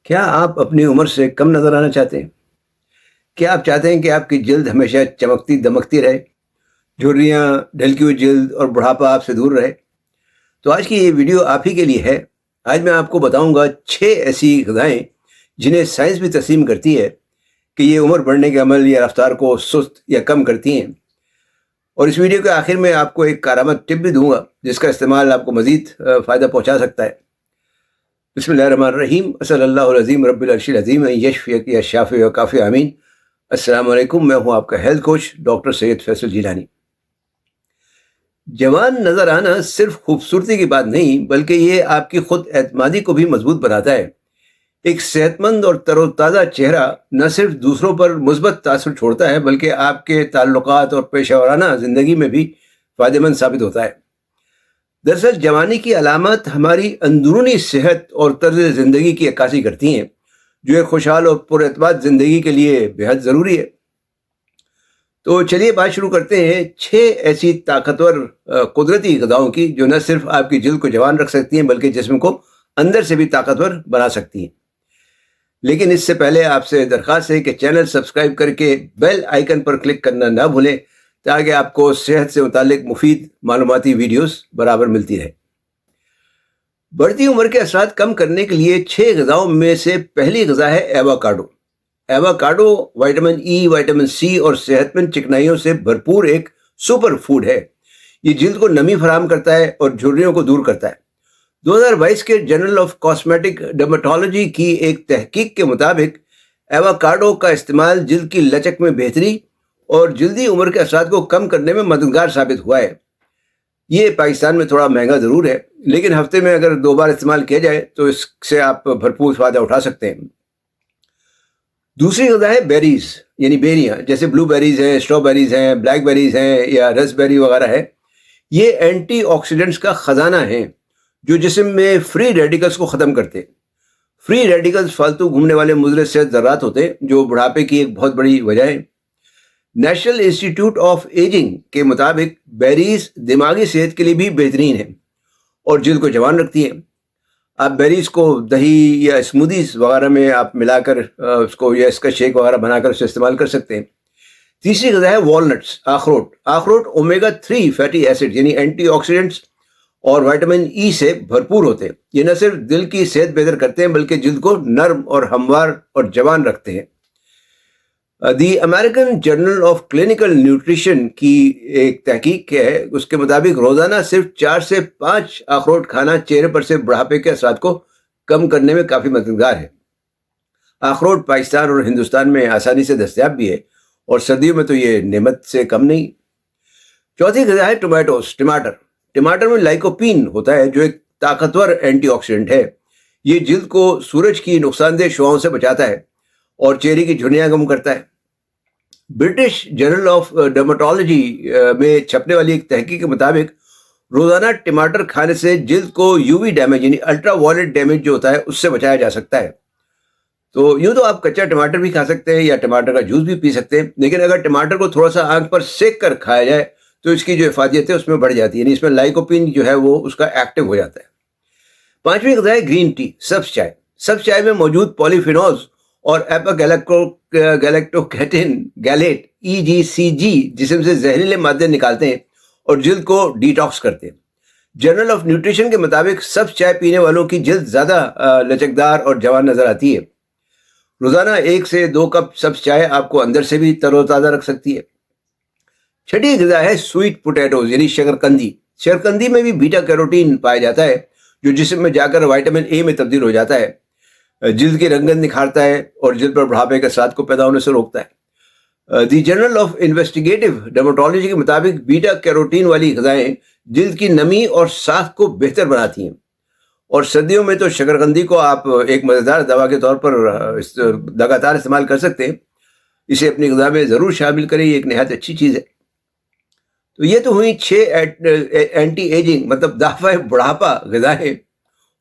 کیا آپ اپنی عمر سے کم نظر آنا چاہتے ہیں؟ کیا آپ چاہتے ہیں کہ آپ کی جلد ہمیشہ چمکتی دمکتی رہے، جھریاں، ڈھلکی ہوئی جلد اور بڑھاپا آپ سے دور رہے؟ تو آج کی یہ ویڈیو آپ ہی کے لیے ہے۔ آج میں آپ کو بتاؤں گا 6 ایسی غذائیں جنہیں سائنس بھی تسلیم کرتی ہے کہ یہ عمر بڑھنے کے عمل یا رفتار کو سست یا کم کرتی ہیں۔ اور اس ویڈیو کے آخر میں آپ کو ایک کارآمد ٹپ بھی دوں گا جس کا استعمال آپ کو مزید فائدہ پہنچا سکتا ہے۔ بسم اللہ الرحمن الرحیم، صلی اللہ العظیم رب العرش العظیم یشفیک یا شافی و کافی آمین۔ السلام علیکم، میں ہوں آپ کا ہیلتھ کوچ ڈاکٹر سید فیصل جیلانی۔ جوان نظر آنا صرف خوبصورتی کی بات نہیں بلکہ یہ آپ کی خود اعتمادی کو بھی مضبوط بناتا ہے۔ ایک صحت مند اور تر و تازہ چہرہ نہ صرف دوسروں پر مثبت تاثر چھوڑتا ہے بلکہ آپ کے تعلقات اور پیشہ ورانہ زندگی میں بھی فائدہ مند ثابت ہوتا ہے۔ دراصل جوانی کی علامات ہماری اندرونی صحت اور طرز زندگی کی عکاسی کرتی ہیں جو ایک خوشحال اور پر اعتماد زندگی کے لیے بہت ضروری ہے۔ تو چلیے بات شروع کرتے ہیں 6 ایسی طاقتور قدرتی غذاؤں کی جو نہ صرف آپ کی جلد کو جوان رکھ سکتی ہیں بلکہ جسم کو اندر سے بھی طاقتور بنا سکتی ہیں۔ لیکن اس سے پہلے آپ سے درخواست ہے کہ چینل سبسکرائب کر کے بیل آئیکن پر کلک کرنا نہ بھولیں تاکہ آپ کو صحت سے متعلق مفید معلوماتی ویڈیوز برابر ملتی رہے۔ بڑھتی عمر کے اثرات کم کرنے کے لیے 6 غذاؤں میں سے پہلی غذا ہے ایووکاڈو۔ ایووکاڈو وٹامن ای، وٹامن سی اور صحت مند چکنائیوں سے بھرپور ایک سپر فوڈ ہے۔ یہ جلد کو نمی فراہم کرتا ہے اور جھریوں کو دور کرتا ہے۔ 2022 کے جرنل آف کاسمیٹک ڈرماٹولوجی کی ایک تحقیق کے مطابق ایووکاڈو کا استعمال جلد کی لچک میں بہتری اور جلدی عمر کے اثرات کو کم کرنے میں مددگار ثابت ہوا ہے۔ یہ پاکستان میں تھوڑا مہنگا ضرور ہے لیکن ہفتے میں اگر 2 بار استعمال کیا جائے تو اس سے آپ بھرپور فائدہ اٹھا سکتے ہیں۔ دوسری غذا ہے بیریز یعنی بیریاں، جیسے بلو بیریز ہیں، اسٹرا بیریز ہیں، بلیک بیریز ہیں یا رس بیری وغیرہ ہے۔ یہ اینٹی آکسیڈنٹس کا خزانہ ہیں جو جسم میں فری ریڈیکلز کو ختم کرتے ہیں۔ فری ریڈیکلز فالتو گھومنے والے مضر صحت ذرات ہوتے ہیں جو بڑھاپے کی ایک بہت بڑی وجہ ہے۔ نیشنل انسٹیٹیوٹ آف ایجنگ کے مطابق بیریز دماغی صحت کے لیے بھی بہترین ہیں اور جلد کو جوان رکھتی ہیں۔ آپ بیریز کو دہی یا اسمودیز وغیرہ میں آپ ملا کر اس کو یا اس کا شیک وغیرہ بنا کر اسے استعمال کر سکتے ہیں۔ تیسری غذا ہے والنٹس، اخروٹ۔ اخروٹ اومیگا 3 فیٹی ایسڈ یعنی اینٹی آکسیڈنٹس اور وٹامن ای سے بھرپور ہوتے ہیں۔ یہ نہ صرف دل کی صحت بہتر کرتے ہیں بلکہ جلد کو نرم اور ہموار اور جوان رکھتے ہیں۔ The American journal of clinical nutrition کی ایک تحقیق ہے، اس کے مطابق روزانہ صرف 4 سے 5 اخروٹ کھانا چہرے پر سے بڑھاپے کے اثرات کو کم کرنے میں کافی مددگار ہے۔ اخروٹ پاکستان اور ہندوستان میں آسانی سے دستیاب بھی ہے اور سردیوں میں تو یہ نعمت سے کم نہیں۔ چوتھی غذا ہے ٹماٹوز، ٹماٹر۔ ٹماٹر میں لائکوپین ہوتا ہے جو ایک طاقتور اینٹی آکسیڈنٹ ہے۔ یہ جلد کو سورج کی نقصان دہ شعاؤں سے بچاتا ہے اور چہرے کی جھریاں کم کرتا ہے۔ برٹش جرنل آف ڈرماٹولوجی میں چھپنے والی ایک تحقیق کے مطابق روزانہ ٹماٹر کھانے سے جلد کو یو وی ڈیمیج یعنی الٹرا وائلٹ ڈیمیج جو ہوتا ہے اس سے بچایا جا سکتا ہے۔ تو یوں تو آپ کچا ٹماٹر بھی کھا سکتے ہیں یا ٹماٹر کا جوس بھی پی سکتے ہیں، لیکن اگر ٹماٹر کو تھوڑا سا آنکھ پر سیک کر کھایا جائے تو اس کی جو افادیت ہے اس میں بڑھ جاتی ہے، یعنی اس میں لائکوپین جو ہے وہ اس کا ایکٹیو ہو جاتا ہے۔ پانچویں غذا ہے گرین ٹی، سبز چائے۔ سبز چائے میں موجود پولیفینولز اور گیلیکٹوکیٹن گیلیٹ EGCG جسم سے زہریلے مادے نکالتے ہیں اور جلد کو ڈیٹاکس کرتے ہیں۔ جرنل آف نیوٹریشن کے مطابق سبز چائے پینے والوں کی جلد زیادہ لچکدار اور جوان نظر آتی ہے۔ روزانہ 1 سے 2 کپ سبز چائے آپ کو اندر سے بھی تر و تازہ رکھ سکتی ہے۔ چھٹی غذا ہے سویٹ پوٹیٹوز یعنی شکرقندی۔ شکرقندی میں بھی بیٹا کیروٹین پایا جاتا ہے جو جسم میں جا کر وٹامن اے میں تبدیل ہو جاتا ہے، جلد کی رنگت نکھارتا ہے اور جلد پر بڑھاپے کے اثرات کو پیدا ہونے سے روکتا ہے۔ دی جرنل آف انویسٹیگیٹو ڈرماٹولوجی کے مطابق بیٹا کیروٹین والی غذائیں جلد کی نمی اور ساخت کو بہتر بناتی ہیں، اور سردیوں میں تو شکرقندی کو آپ ایک مزیدار دوا کے طور پر لگاتار استعمال کر سکتے ہیں۔ اسے اپنی غذا میں ضرور شامل کریں، یہ ایک نہایت اچھی چیز ہے۔ تو یہ تو ہوئی 6 اینٹی ایجنگ مطلب دافع بڑھاپا غذائیں،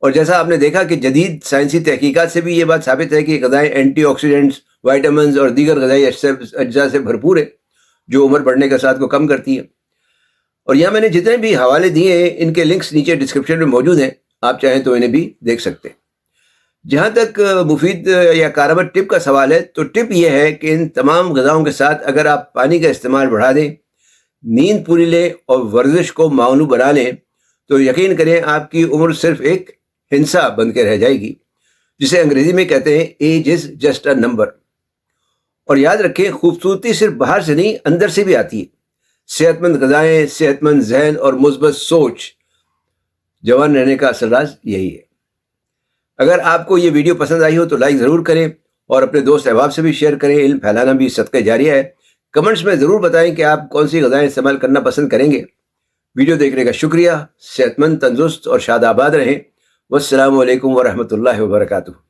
اور جیسا آپ نے دیکھا کہ جدید سائنسی تحقیقات سے بھی یہ بات ثابت ہے کہ غذائیں اینٹی آکسیڈنٹس، وائٹامنز اور دیگر غذائی اجزاء سے بھرپور ہیں جو عمر بڑھنے کے اثرات کو کم کرتی ہیں۔ اور یہاں میں نے جتنے بھی حوالے دیے ہیں ان کے لنکس نیچے ڈسکرپشن میں موجود ہیں، آپ چاہیں تو انہیں بھی دیکھ سکتے ہیں۔ جہاں تک مفید یا کارآمد ٹپ کا سوال ہے تو ٹپ یہ ہے کہ ان تمام غذاؤں کے ساتھ اگر آپ پانی کا استعمال بڑھا دیں، نیند پوری لیں اور ورزش کو معمول بنا لیں تو یقین کریں آپ کی عمر صرف ایک ہنسا بن کے رہ جائے گی، جسے انگریزی میں کہتے ہیں age is just a number. اور یاد رکھیں، خوبصورتی صرف باہر سے نہیں اندر سے بھی آتی ہے۔ صحت مند غذائیں، صحت مند ذہن اور مثبت سوچ، جوان رہنے کا اصل راز یہی ہے۔ اگر آپ کو یہ ویڈیو پسند آئی ہو تو لائک ضرور کریں اور اپنے دوست احباب سے بھی شیئر کریں۔ علم پھیلانا بھی صدقہ جاریہ ہے۔ کمنٹس میں ضرور بتائیں کہ آپ کون سی غذائیں استعمال کرنا پسند کریں گے۔ ویڈیو دیکھنے کا شکریہ۔ صحت مند، تندرست اور شاد آباد رہیں۔ والسلام علیکم ورحمۃ اللہ وبرکاتہ۔